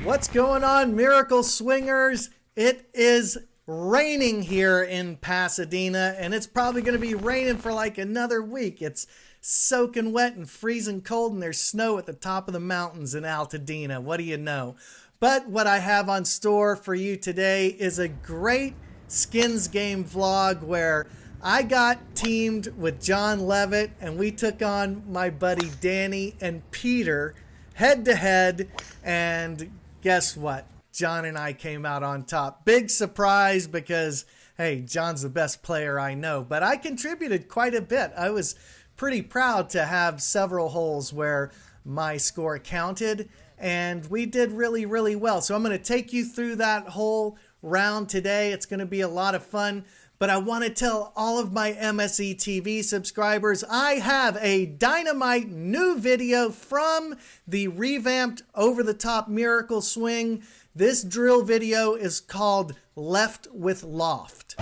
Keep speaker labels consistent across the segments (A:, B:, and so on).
A: What's going on, Miracle Swingers? It is raining here in Pasadena, and it's probably going to be raining for like another week. It's soaking wet and freezing cold, and there's snow at the top of the mountains in Altadena. What do you know? But what I have on store for you today is a great skins game vlog where I got teamed with John Levitt, and we took on my buddy Danny and Peter head to head, and guess what? John and I came out on top. Big surprise because, hey, John's the best player I know, but I contributed quite a bit. I was pretty proud to have several holes where my score counted, and we did really, really well. So I'm going to take you through that whole round today. It's going to be a lot of fun. But I want to tell all of my MSE TV subscribers I have a dynamite new video from the revamped over-the-top Miracle Swing. This drill video is called Left with Loft.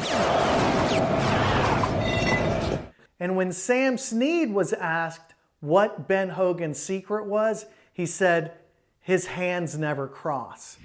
A: And when Sam Snead was asked what Ben Hogan's secret was, he said his hands never cross.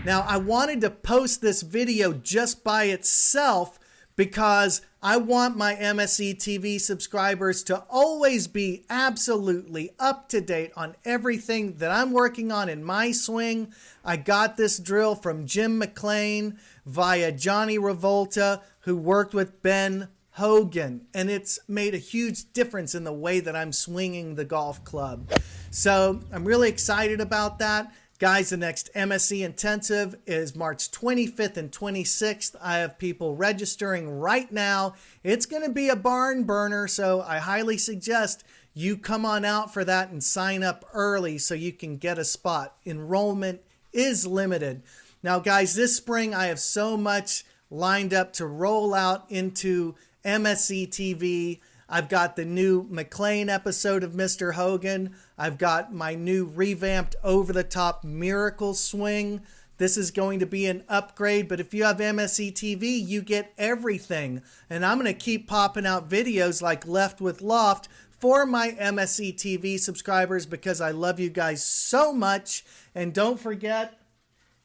A: Now, I wanted to post this video just by itself because I want my MSE TV subscribers to always be absolutely up to date on everything that I'm working on in my swing. I got this drill from Jim McLean via Johnny Revolta, who worked with Ben Hogan, and it's made a huge difference in the way that I'm swinging the golf club. So I'm really excited about that. Guys, the next MSE Intensive is March 25th and 26th. I have people registering right now. It's going to be a barn burner, so I highly suggest you come on out for that and sign up early so you can get a spot. Enrollment is limited. Now, guys, this spring I have so much lined up to roll out into MSE TV. I've got the new McLean episode of Mr. Hogan. I've got my new revamped over-the-top Miracle Swing. This is going to be an upgrade, but if you have MSE TV, you get everything. And I'm going to keep popping out videos like Left with Loft for my MSE TV subscribers because I love you guys so much. And don't forget,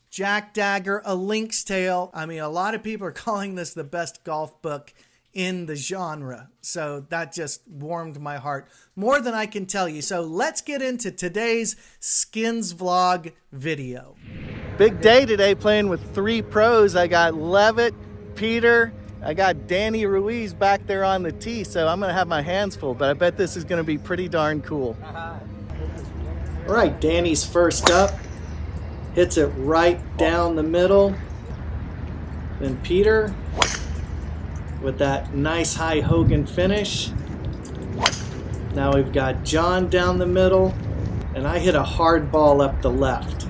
A: Jack Dagger, A Lynx Tale. I mean, a lot of people are calling this the best golf book in the genre. So that just warmed my heart more than I can tell you. So let's get into today's skins vlog video. Big day today playing with 3 pros. I got Levitt, Peter, I got Danny Ruiz back there on the tee. So I'm going to have my hands full, but I bet this is going to be pretty darn cool. All right, Danny's first up. Hits it right down the middle. Then Peter with that nice high Hogan finish. Now we've got John down the middle, and I hit a hard ball up the left.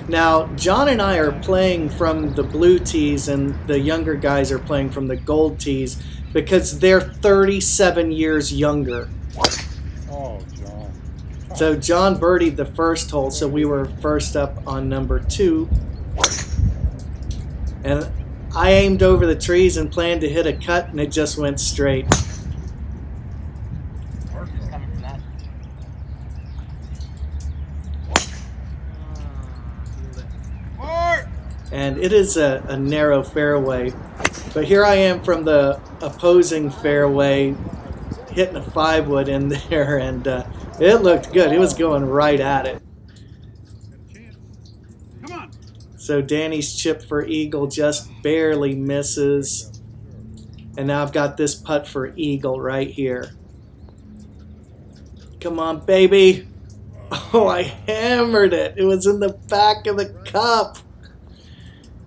A: Now, John and I are playing from the blue tees, and the younger guys are playing from the gold tees because they're 37 years younger.
B: Oh, John.
A: So John birdied the first hole, so we were first up on number 2. And I aimed over the trees and planned to hit a cut, and it just went straight. And it is a narrow fairway. But here I am from the opposing fairway, hitting a 5-wood in there, and it looked good. It was going right at it. So Danny's chip for eagle just barely misses. And now I've got this putt for eagle right here. Come on, baby. Oh, I hammered it. It was in the back of the cup.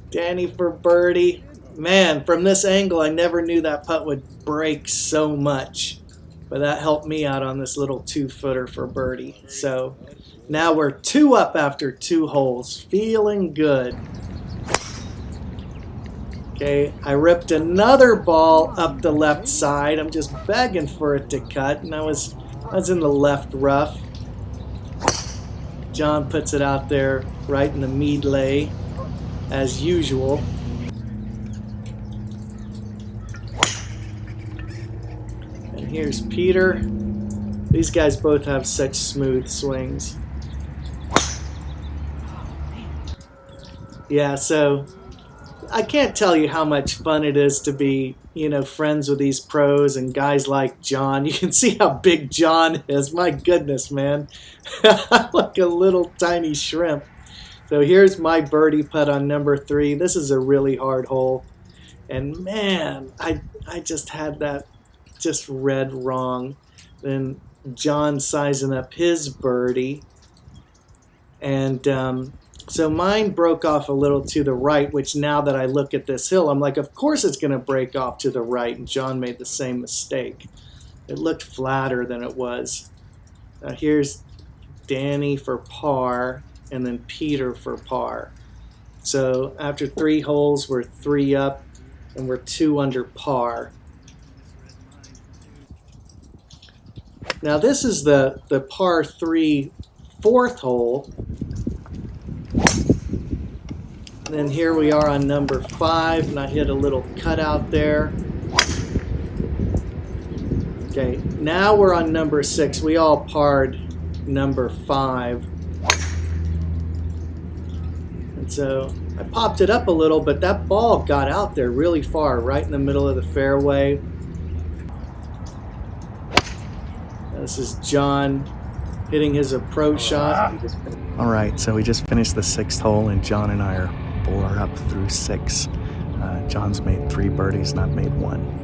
A: Danny for birdie. Man, from this angle, I never knew that putt would break so much. But that helped me out on this little 2-footer for birdie. So now we're 2 up after 2 holes. Feeling good. Okay, I ripped another ball up the left side. I'm just begging for it to cut, and I was in the left rough. John puts it out there right in the mead lay, as usual. And here's Peter. These guys both have such smooth swings. Yeah, so I can't tell you how much fun it is to be, you know, friends with these pros and guys like John. You can see how big John is. My goodness, man. Like a little tiny shrimp. So here's my birdie putt on number 3. This is a really hard hole. And man, I just had that just read wrong. Then John sizing up his birdie. And so mine broke off a little to the right, which now that I look at this hill, I'm like, of course it's going to break off to the right. And John made the same mistake. It looked flatter than it was. Now here's Danny for par, and then Peter for par. So after 3 holes, we're 3 up, and we're 2 under par. Now this is the par 3 4th hole. And then here we are on number 5, and I hit a little cutout there. Okay, now we're on number 6. We all parred number 5. And so I popped it up a little, but that ball got out there really far, right in the middle of the fairway. This is John hitting his approach shot. All right, so we just finished the 6th hole, and John and I are up through 6. John's made 3 birdies, and I've made 1.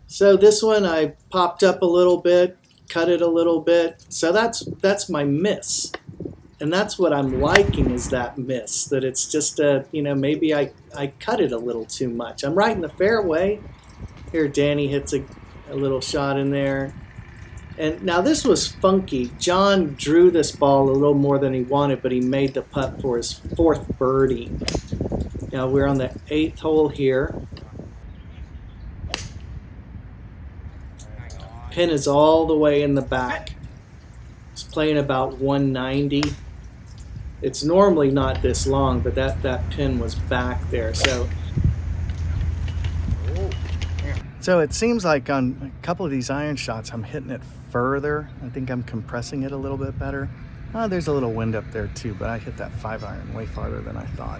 A: So this one I popped up a little bit, cut it a little bit. So that's my miss. And that's what I'm liking, is that miss, that it's just you know, maybe I cut it a little too much. I'm right in the fairway. Here Danny hits a little shot in there. And now this was funky. John drew this ball a little more than he wanted, but he made the putt for his 4th birdie. Now we're on the 8th hole here. Pin is all the way in the back. It's playing about 190. It's normally not this long, but that pin was back there. So it seems like on a couple of these iron shots, I'm hitting it further. I think I'm compressing it a little bit better. There's a little wind up there too, but I hit that 5-iron way farther than I thought.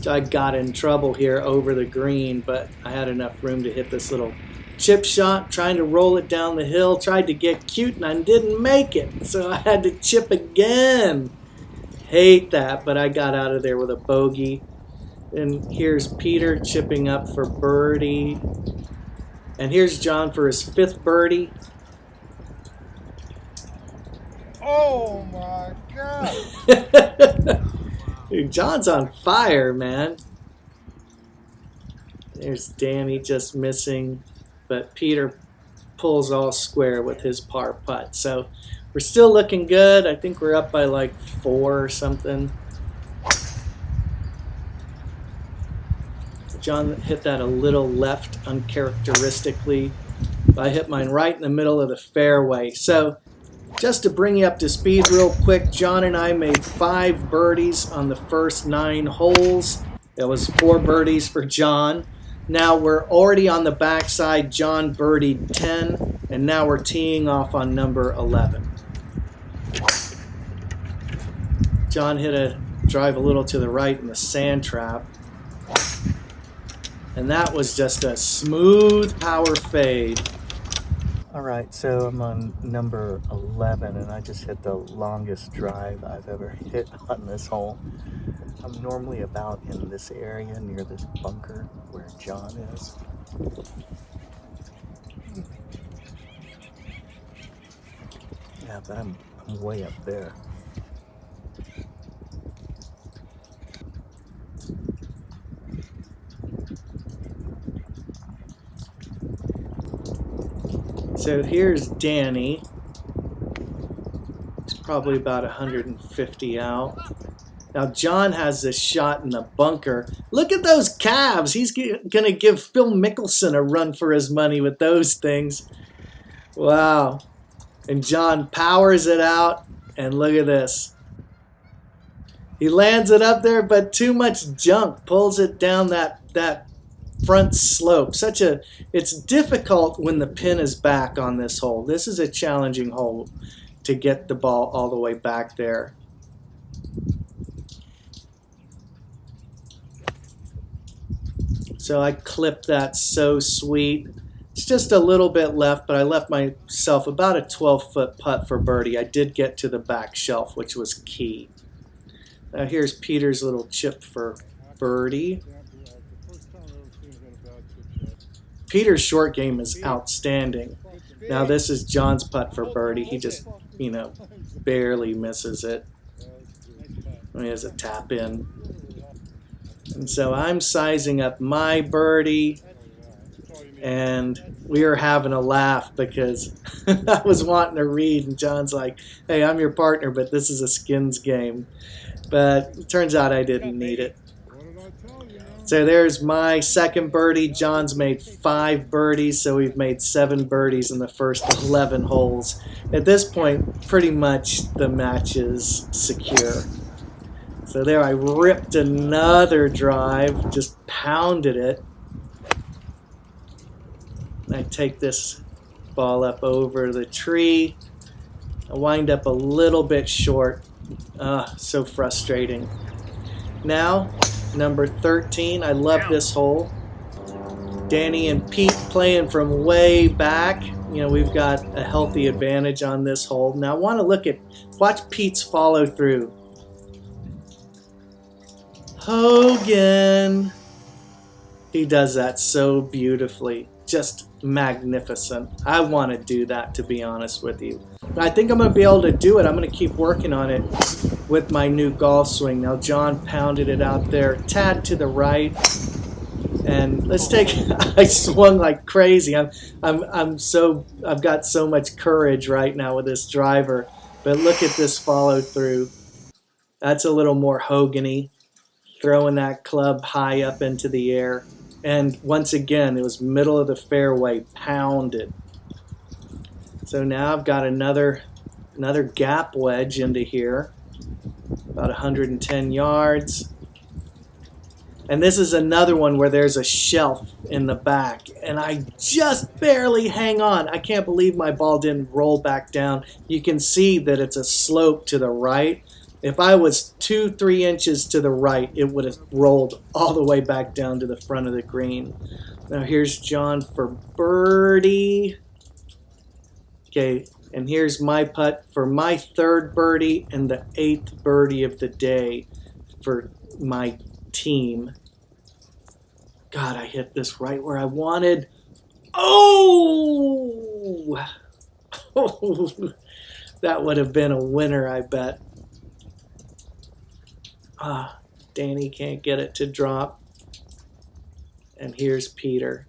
A: So I got in trouble here over the green, but I had enough room to hit this little chip shot, trying to roll it down the hill, tried to get cute, and I didn't make it. So I had to chip again. Hate that, but I got out of there with a bogey. And here's Peter chipping up for birdie. And here's John for his 5th birdie.
B: Oh my God!
A: Dude, John's on fire, man. There's Danny just missing, but Peter pulls all square with his par putt. So we're still looking good. I think we're up by like 4 or something. John hit that a little left uncharacteristically. I hit mine right in the middle of the fairway. So just to bring you up to speed real quick, John and I made 5 birdies on the first 9 holes. That was 4 birdies for John. Now we're already on the backside. John birdied 10, and now we're teeing off on number 11. John hit a drive a little to the right in the sand trap. And that was just a smooth power fade. All right, so I'm on number 11, and I just hit the longest drive I've ever hit on this hole. I'm normally about in this area near this bunker where John is. Yeah, but I'm way up there. So here's Danny. He's probably about 150 out. Now John has this shot in the bunker. Look at those calves. He's going to give Phil Mickelson a run for his money with those things. Wow. And John powers it out. And look at this. He lands it up there, but too much junk pulls it down that front slope. It's difficult when the pin is back on this hole. This is a challenging hole to get the ball all the way back there. So I clipped that so sweet. It's just a little bit left, but I left myself about a 12-foot putt for birdie. I did get to the back shelf, which was key. Now here's Peter's little chip for birdie. Peter's short game is outstanding. Now this is John's putt for birdie. He just, barely misses it. He has a tap in. And so I'm sizing up my birdie, and we were having a laugh because I was wanting to read, and John's like, hey, I'm your partner, but this is a skins game. But it turns out I didn't need it. So there's my second birdie. John's made 5 birdies, so we've made 7 birdies in the first 11 holes. At this point, pretty much the match is secure. So there I ripped another drive, just pounded it. I take this ball up over the tree. I wind up a little bit short. So frustrating. Now, number 13. I love this hole. Danny and Pete playing from way back. We've got a healthy advantage on this hole. Now I want to watch Pete's follow through. Hogan. He does that so beautifully. Just magnificent. I want to do that, to be honest with you. I think I'm going to be able to do it. I'm going to keep working on it with my new golf swing. Now John pounded it out there, tad to the right. And I swung like crazy. I've got so much courage right now with this driver. But look at this follow through. That's a little more Hogan-y. Throwing that club high up into the air. And once again, it was middle of the fairway, pounded. So now I've got another gap wedge into here, about 110 yards. And this is another one where there's a shelf in the back, and I just barely hang on. I can't believe my ball didn't roll back down. You can see that it's a slope to the right. If I was 2-3 inches to the right, it would have rolled all the way back down to the front of the green. Now here's John for birdie. Okay, and here's my putt for my 3rd birdie and the 8th birdie of the day for my team. God, I hit this right where I wanted. Oh! That would have been a winner, I bet. Danny can't get it to drop. And here's Peter.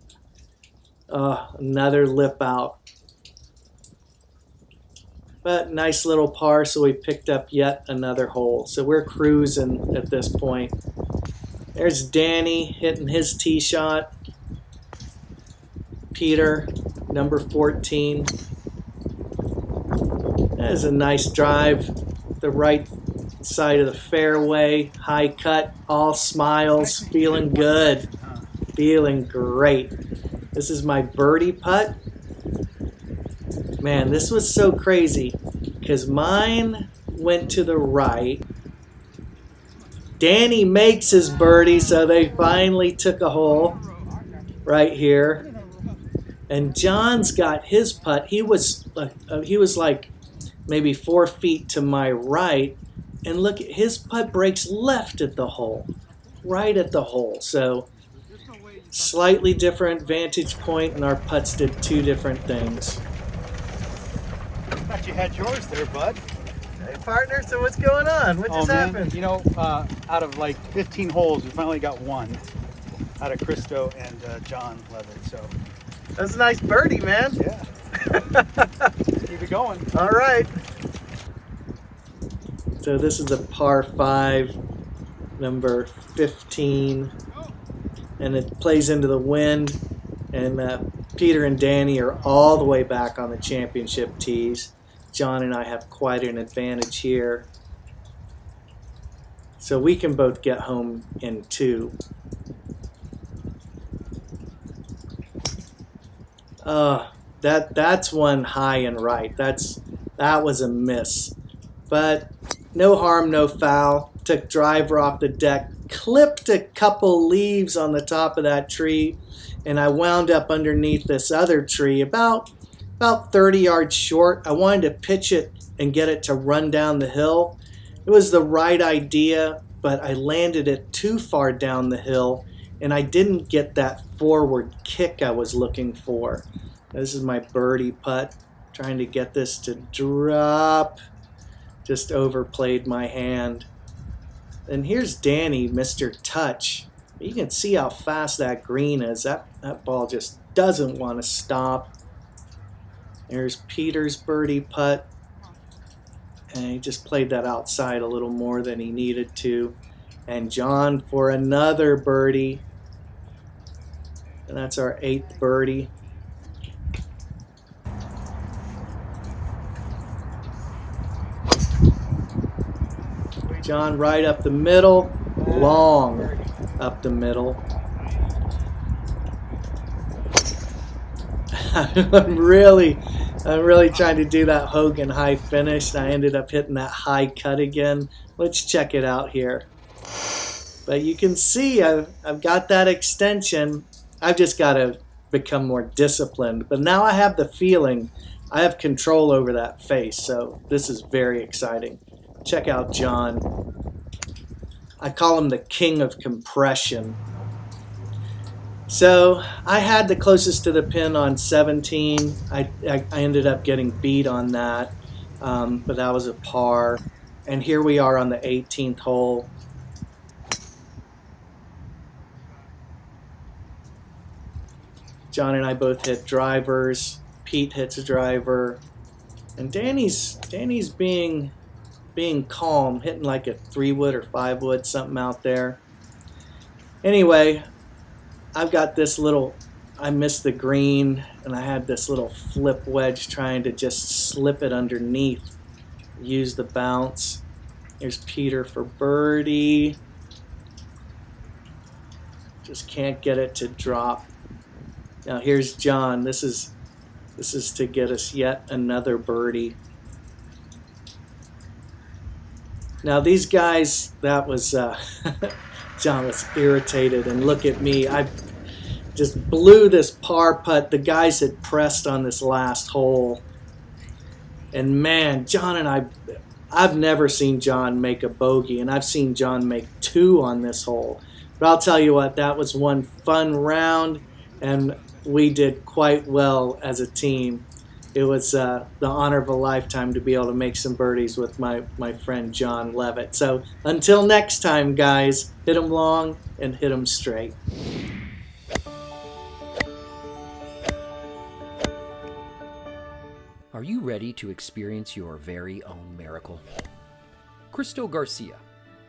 A: Another lip out. But nice little par, so we picked up yet another hole. So we're cruising at this point. There's Danny hitting his tee shot. Peter, number 14. That is a nice drive. The right side of the fairway, high cut, all smiles, feeling good, feeling great. This is my birdie putt. Man, this was so crazy because mine went to the right. Danny makes his birdie, so they finally took a hole right here. And John's got his putt. He was like maybe 4 feet to my right. And look, his putt breaks left at the hole, right at the hole. So slightly different vantage point, and our putts did 2 different things.
B: Thought you had yours there, bud.
A: Hey, partner, so what's going on? What just happened?
B: Out of like 15 holes, we finally got one out of Christo and John Levitt. So
A: that's a nice birdie, man.
B: Yeah. Let's keep it going.
A: All right. So this is a par 5, number 15, and it plays into the wind, and Peter and Danny are all the way back on the championship tees. John and I have quite an advantage here. So we can both get home in 2. That's one high and right. That was a miss. But no harm, no foul. Took driver off the deck, clipped a couple leaves on the top of that tree, and I wound up underneath this other tree about 30 yards short. I wanted to pitch it and get it to run down the hill. It was the right idea, but I landed it too far down the hill, and I didn't get that forward kick I was looking for. This is my birdie putt, trying to get this to drop. Just overplayed my hand. And here's Danny, Mr. Touch. You can see how fast that green is. That ball just doesn't want to stop. There's Peter's birdie putt. And he just played that outside a little more than he needed to. And John for another birdie. And that's our 8th birdie. John right up the middle, long up the middle. I'm really trying to do that Hogan high finish, and I ended up hitting that high cut again. Let's check it out here. But you can see I've got that extension. I've just got to become more disciplined. But now I have the feeling I have control over that face, so this is very exciting. Check out John. I call him the king of compression. So I had the closest to the pin on 17. I ended up getting beat on that, but that was a par. And here we are on the 18th hole. John and I both hit drivers. Pete hits a driver, and Danny's being calm, hitting like a 3-wood or 5-wood, something out there. Anyway, I've got this I missed the green, and I had this little flip wedge trying to just slip it underneath, use the bounce. Here's Peter for birdie. Just can't get it to drop. Now here's John. This is to get us yet another birdie. Now these guys, that was, John was irritated, and look at me. I just blew this par putt. The guys had pressed on this last hole. And man, John and I've never seen John make a bogey, and I've seen John make 2 on this hole. But I'll tell you what, that was one fun round, and we did quite well as a team. It was the honor of a lifetime to be able to make some birdies with my friend John Levitt. So until next time, guys, hit them long and hit them straight.
C: Are you ready to experience your very own miracle? Christo Garcia,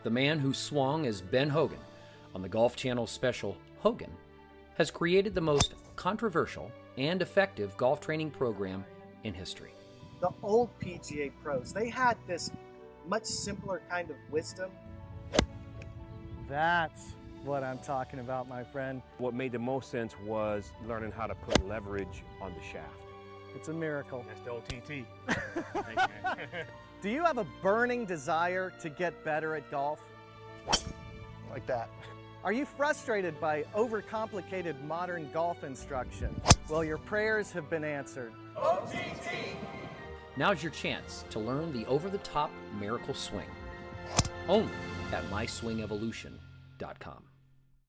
C: the man who swung as Ben Hogan on the Golf Channel's special Hogan, has created the most controversial and effective golf training program in history.
A: The old PGA pros, they had this much simpler kind of wisdom. That's what I'm talking about, my friend.
D: What made the most sense was learning how to put leverage on the shaft.
A: It's a miracle.
D: That's the OTT. Thank you.
A: Do you have a burning desire to get better at golf?
D: Like that.
A: Are you frustrated by overcomplicated modern golf instruction? Well, your prayers have been answered.
C: OTT! Now's your chance to learn the over-the-top miracle swing. Only at myswingevolution.com.